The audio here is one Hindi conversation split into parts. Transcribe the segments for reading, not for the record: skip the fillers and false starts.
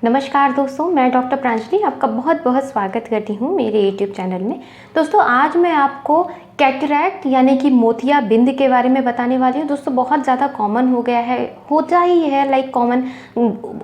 नमस्कार दोस्तों, मैं डॉक्टर प्रांजलि आपका बहुत बहुत स्वागत करती हूँ मेरे यूट्यूब चैनल में। दोस्तों आज मैं आपको कैटरैक्ट यानी कि मोतियाबिंद के बारे में बताने वाली हूँ। दोस्तों बहुत ज़्यादा कॉमन हो गया है, होता ही है लाइक कॉमन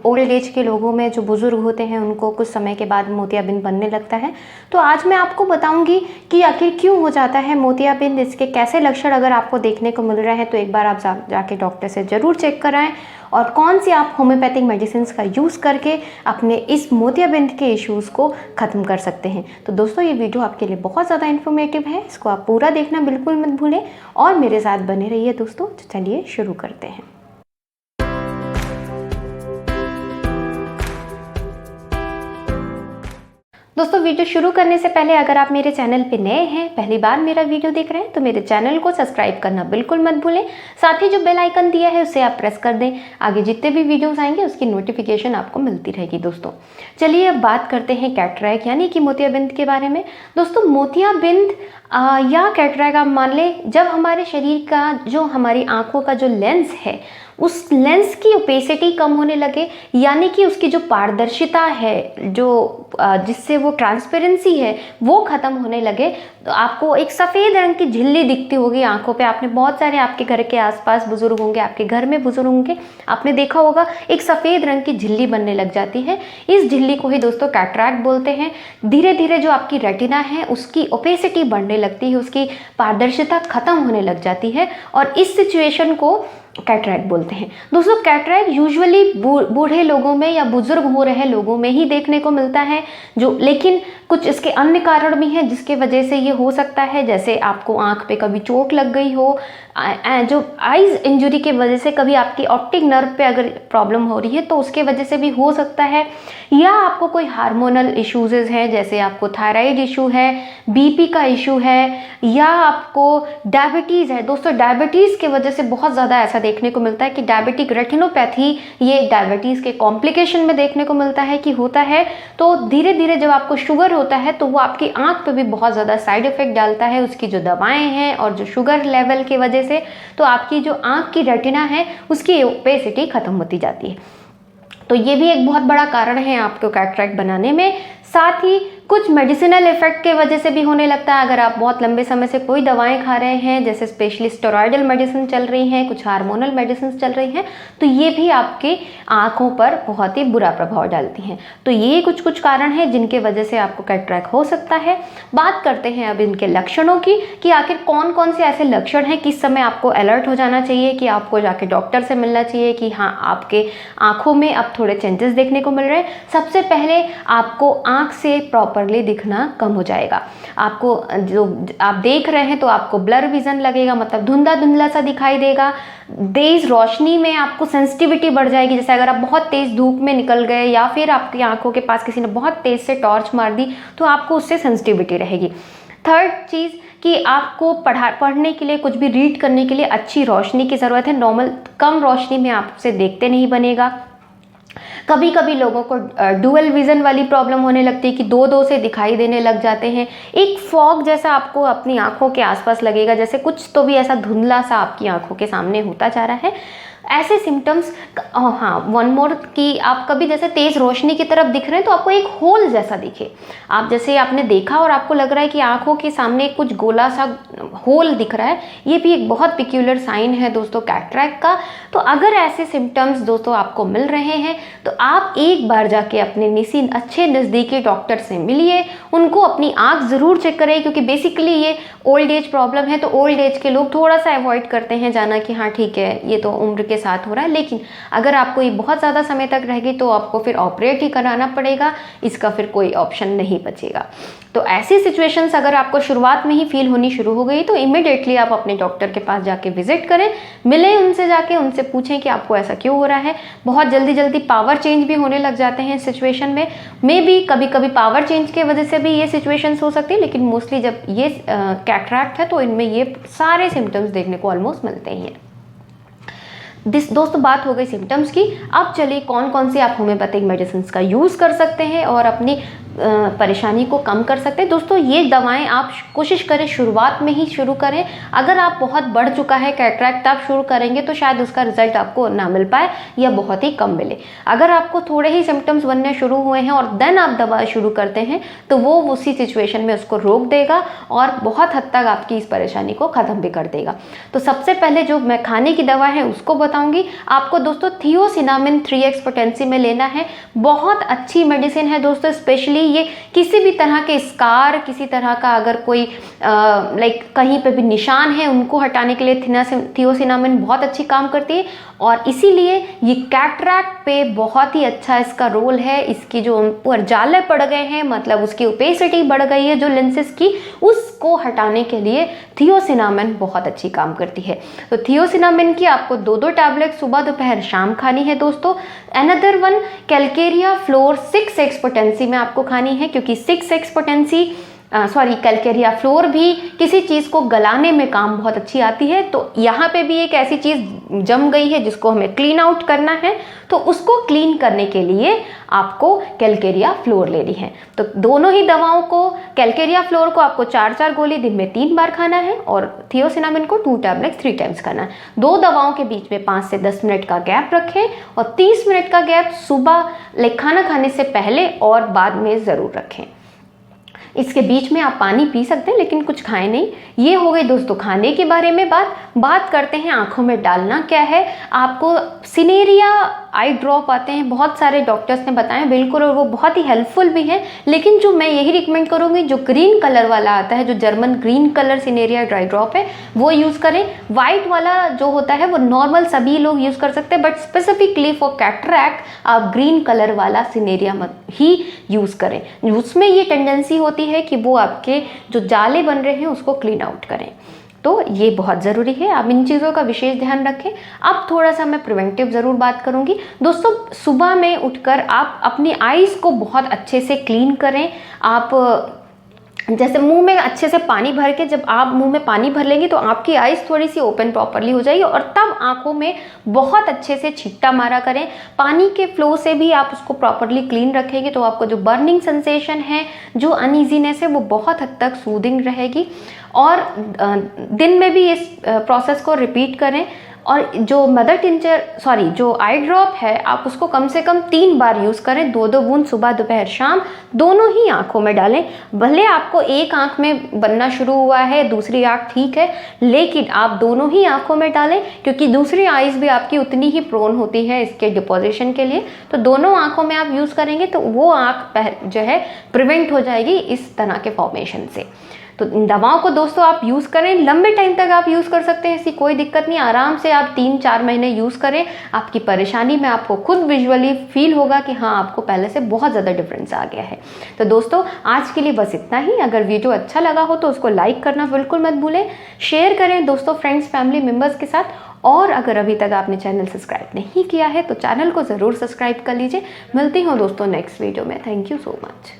ओल्ड एज के लोगों में, जो बुज़ुर्ग होते हैं उनको कुछ समय के बाद मोतियाबिंद बनने लगता है। तो आज मैं आपको बताऊँगी कि आखिर क्यों हो जाता है मोतियाबिंद, इसके कैसे लक्षण अगर आपको देखने को मिल रहे हैं तो एक बार आप जाके डॉक्टर से ज़रूर चेक कराएँ, और कौन सी आप होम्योपैथिक मेडिसिन का यूज़ करके अपने इस मोतियाबिंद के इश्यूज़ को ख़त्म कर सकते हैं। तो दोस्तों ये वीडियो आपके लिए बहुत ज़्यादा इन्फॉर्मेटिव है, इसको आप पूरा देखना बिल्कुल मत भूलें और मेरे साथ बने रहिए दोस्तों। तो चलिए शुरू करते हैं। दोस्तों वीडियो शुरू करने से पहले अगर आप मेरे चैनल पे नए हैं, पहली बार मेरा वीडियो देख रहे हैं, तो मेरे चैनल को सब्सक्राइब करना बिल्कुल मत भूलें। साथ ही जो बेल आइकन दिया है उसे आप प्रेस कर दें, आगे जितने भी वीडियोस आएंगे उसकी नोटिफिकेशन आपको मिलती रहेगी। दोस्तों चलिए अब बात करते हैं कैटरैक्ट यानी कि मोतियाबिंद के बारे में। दोस्तों मोतियाबिंद या कैटरैक्ट आप मान लें, जब हमारे शरीर का जो हमारी आँखों का जो लेंस है उस लेंस की ओपेसिटी कम होने लगे, यानी कि उसकी जो पारदर्शिता है, जो जिससे वो ट्रांसपेरेंसी है वो ख़त्म होने लगे, तो आपको एक सफ़ेद रंग की झिल्ली दिखती होगी आंखों पे। आपने बहुत सारे आपके घर के आसपास बुजुर्ग होंगे, आपके घर में बुजुर्ग होंगे, आपने देखा होगा एक सफ़ेद रंग की झिल्ली बनने लग जाती है। इस झिल्ली को ही दोस्तों कैटरैक्ट बोलते हैं। धीरे धीरे जो आपकी रेटिना है उसकी ओपेसिटी बढ़ने लगती है, उसकी पारदर्शिता ख़त्म होने लग जाती है और इस सिचुएशन को कैटरैक्ट बोलते हैं। दोस्तों कैटरैक्ट यूजुअली बूढ़े लोगों में या बुजुर्ग हो रहे लोगों में ही देखने को मिलता है, लेकिन कुछ इसके अन्य कारण भी हैं जिसके वजह से ये हो सकता है। जैसे आपको आंख पे कभी चोट लग गई हो, जो आइज इंजरी के वजह से कभी आपकी ऑप्टिक नर्व पे अगर प्रॉब्लम हो रही है तो उसके वजह से भी हो सकता है, या आपको कोई हार्मोनल इश्यूज हैं, जैसे आपको थायराइड इशू है, बीपी का इशू है, या आपको डायबिटीज़ है। दोस्तों डायबिटीज़ की वजह से बहुत ज़्यादा ऐसा देखने को मिलता है कि डायबिटिक रेटिनोपैथी, ये डायबिटीज़ के कॉम्प्लिकेशन में देखने को मिलता है कि होता है। तो धीरे धीरे जब आपको शुगर होता है तो वो आपकी आंख पे भी बहुत ज़्यादा साइड इफेक्ट डालता है, उसकी जो दवाएं हैं और जो शुगर लेवल की वजह से, तो आपकी जो आंख की रेटिना है उसकी ओपेसिटी खत्म होती जाती है। तो ये भी एक बहुत बड़ा कारण है आपको कैटरैक्ट बनाने में। साथ ही कुछ मेडिसिनल इफेक्ट के वजह से भी होने लगता है। अगर आप बहुत लंबे समय से कोई दवाएं खा रहे हैं, जैसे स्पेशली स्टेरॉयडल मेडिसिन चल रही हैं, कुछ हार्मोनल मेडिसिन चल रही हैं, तो ये भी आपके आंखों पर बहुत ही बुरा प्रभाव डालती हैं। तो ये कुछ कुछ कारण हैं जिनके वजह से आपको कैटरैक्ट हो सकता है। बात करते हैं अब इनके लक्षणों की, कि आखिर कौन कौन से ऐसे लक्षण हैं, किस समय आपको अलर्ट हो जाना चाहिए, कि आपको जाके डॉक्टर से मिलना चाहिए कि हाँ आपके आंखों में अब थोड़े चेंजेस देखने को मिल रहे हैं। सबसे पहले आपको आंख से प्रॉपरली दिखना कम हो जाएगा। आपको जो आप देख रहे हैं तो आपको ब्लर विजन लगेगा, मतलब धुंधला धुंधला सा दिखाई देगा। तेज रोशनी में आपको सेंसिटिविटी बढ़ जाएगी, जैसे अगर आप बहुत तेज धूप में निकल गए या फिर आपकी आंखों के पास किसी ने बहुत तेज से टॉर्च मार दी तो आपको उससे सेंसिटिविटी रहेगी। थर्ड चीज़ कि आपको पढ़ने के लिए, कुछ भी रीड करने के लिए अच्छी रोशनी की ज़रूरत है। नॉर्मल कम रोशनी में आपसे देखते नहीं बनेगा। कभी कभी लोगों को डुअल विजन वाली प्रॉब्लम होने लगती है कि दो दो से दिखाई देने लग जाते हैं। एक फॉग जैसा आपको अपनी आंखों के आसपास लगेगा, जैसे कुछ तो भी ऐसा धुंधला सा आपकी आंखों के सामने होता जा रहा है। ऐसे सिम्टम्स। हाँ, वन मोर कि आप कभी जैसे तेज़ रोशनी की तरफ दिख रहे हैं तो आपको एक होल जैसा दिखे, आप जैसे आपने देखा और आपको लग रहा है कि आंखों के सामने कुछ गोला सा होल दिख रहा है, ये भी एक बहुत पिक्यूलर साइन है दोस्तों कैटरैक्ट का। तो अगर ऐसे सिम्टम्स दोस्तों आपको मिल रहे हैं तो आप एक बार जाके अपने अच्छे नज़दीकी डॉक्टर से मिलिए, उनको अपनी आँख ज़रूर चेक करें, क्योंकि बेसिकली ये ओल्ड एज प्रॉब्लम है। तो ओल्ड एज के लोग थोड़ा सा अवॉइड करते हैं जाना कि हाँ ठीक है ये तो उम्र के साथ हो रहा है, लेकिन अगर आपको ये बहुत ज़्यादा समय तक रहेगी तो आपको फिर ऑपरेट ही कराना पड़ेगा, इसका फिर कोई ऑप्शन नहीं बचेगा। तो ऐसी सिचुएशंस अगर आपको शुरुआत में ही फील होनी शुरू हो गई तो इमिडिएटली आप अपने डॉक्टर के पास जाके विजिट करें, मिलें उनसे, जाके उनसे पूछें कि आपको ऐसा क्यों हो रहा है। बहुत जल्दी जल्दी पावर चेंज भी होने लग जाते हैं इस सिचुएशन में। भी कभी कभी पावर चेंज की वजह से भी ये सिचुएशंस हो सकती है, लेकिन मोस्टली जब ये कैटरैक्ट है तो इनमें ये सारे सिम्टम्स देखने को ऑलमोस्ट मिलते ही हैं। दोस्तों बात हो गई सिम्टम्स की। अब चलिए कौन कौन से आप होम्योपैथिक मेडिसिन का यूज़ कर सकते हैं और अपनी परेशानी को कम कर सकते हैं। दोस्तों ये दवाएं आप कोशिश करें शुरुआत में ही शुरू करें। अगर आप बहुत बढ़ चुका है कैटरैक्ट आप शुरू करेंगे तो शायद उसका रिजल्ट आपको ना मिल पाए या बहुत ही कम मिले। अगर आपको थोड़े ही सिम्टम्स बनने शुरू हुए हैं और देन आप दवा शुरू करते हैं तो वो उसी सिचुएशन में उसको रोक देगा और बहुत हद तक आपकी इस परेशानी को ख़त्म भी कर देगा। तो सबसे पहले जो मैं खाने की दवा है उसको बताऊंगी आपको दोस्तों। थियोसिनामिन 3x पोटेंसी में लेना है। बहुत अच्छी मेडिसिन है दोस्तों। स्पेशली ये किसी भी तरह के स्कार, किसी तरह का अगर कोई कहीं पे भी निशान है उनको हटाने के लिए थियोसिनामिन बहुत अच्छी काम करती है और इसीलिए ये कैटरैक्ट पे बहुत ही अच्छा इसका रोल है। इसकी जो ऊपर जाले पड़ गए हैं, मतलब उसकी ओपेसिटी बढ़ गई है जो लेंसेज की, उसको हटाने के लिए थियोसिनामिन बहुत अच्छी काम करती है। तो थियोसिनामिन की आपको 2-2 टैबलेट सुबह दोपहर शाम खानी है दोस्तों। Another one Calcarea floor 6x potency में आपको खानी है, क्योंकि 6x पोटेंसी कैलकेरिया फ्लोर भी किसी चीज़ को गलाने में काम बहुत अच्छी आती है। तो यहाँ पे भी एक ऐसी चीज़ जम गई है जिसको हमें क्लीन आउट करना है, तो उसको क्लीन करने के लिए आपको कैलकेरिया फ्लोर लेनी है। तो दोनों ही दवाओं को, कैलकेरिया फ्लोर को आपको 4-4 गोली दिन में 3 बार खाना है और थियोसिनामिन को 2 टैबलेट 3 टाइम्स खाना है। 2 दवाओं के बीच में 5 से 10 मिनट का गैप रखें और 30 मिनट का गैप सुबह खाना खाने से पहले और बाद में ज़रूर रखें। इसके बीच में आप पानी पी सकते हैं लेकिन कुछ खाएं नहीं। ये हो गई दोस्तों खाने के बारे में बात करते हैं आंखों में डालना क्या है। आपको सिनेरिया आई ड्रॉप आते हैं, बहुत सारे डॉक्टर्स ने बताया बिल्कुल, और वो बहुत ही हेल्पफुल भी है। लेकिन जो मैं यही रिकमेंड करूँगी, जो ग्रीन कलर वाला आता है, जो German green colour सिनेरिया dry drop है, वो यूज़ करें। वाइट वाला जो होता है वो नॉर्मल सभी लोग यूज़ कर सकते हैं, बट स्पेसिफिकली फॉर कैटरैक्ट आप ग्रीन कलर वाला सिनेरिया मत ही यूज़ करें। उसमें ये टेंडेंसी होती है कि वो आपके जो जाले बन रहे हैं उसको क्लीन आउट करें। तो ये बहुत ज़रूरी है, आप इन चीज़ों का विशेष ध्यान रखें। अब थोड़ा सा मैं प्रिवेंटिव ज़रूर बात करूँगी दोस्तों। सुबह में उठकर आप अपनी आईज़ को बहुत अच्छे से क्लीन करें। आप जैसे मुंह में अच्छे से पानी भर के, जब आप मुंह में पानी भर लेंगे तो आपकी आईज थोड़ी सी ओपन प्रॉपरली हो जाएगी और तब आंखों में बहुत अच्छे से छिट्टा मारा करें। पानी के फ्लो से भी आप उसको प्रॉपरली क्लीन रखेंगे तो आपको जो बर्निंग सेंसेशन है, जो अनईजीनेस है, वो बहुत हद तक सूदिंग रहेगी। और दिन में भी इस प्रोसेस को रिपीट करें। और जो आई ड्रॉप है आप उसको कम से कम 3 बार यूज़ करें। 2-2 बूंद सुबह दोपहर शाम दोनों ही आंखों में डालें। भले आपको एक आंख में बनना शुरू हुआ है, दूसरी आंख ठीक है, लेकिन आप दोनों ही आंखों में डालें, क्योंकि दूसरी आईज भी आपकी उतनी ही प्रोन होती है इसके डिपोजिशन के लिए। तो दोनों आंखों में आप यूज़ करेंगे तो वो आंख जो है प्रिवेंट हो जाएगी इस तरह के फॉर्मेशन से। तो इन दवाओं को दोस्तों आप यूज़ करें, लंबे टाइम तक आप यूज़ कर सकते हैं, ऐसी कोई दिक्कत नहीं। आराम से आप 3-4 महीने यूज़ करें। आपकी परेशानी में आपको खुद विजुअली फील होगा कि हाँ, आपको पहले से बहुत ज़्यादा डिफरेंस आ गया है। तो दोस्तों आज के लिए बस इतना ही। अगर वीडियो अच्छा लगा हो तो उसको लाइक करना बिल्कुल मत भूलें, शेयर करें दोस्तों फ्रेंड्स फैमिली मेम्बर्स के साथ। और अगर अभी तक आपने चैनल सब्सक्राइब नहीं किया है तो चैनल को ज़रूर सब्सक्राइब कर लीजिए। मिलती हूँ दोस्तों नेक्स्ट वीडियो में। Thank you so much.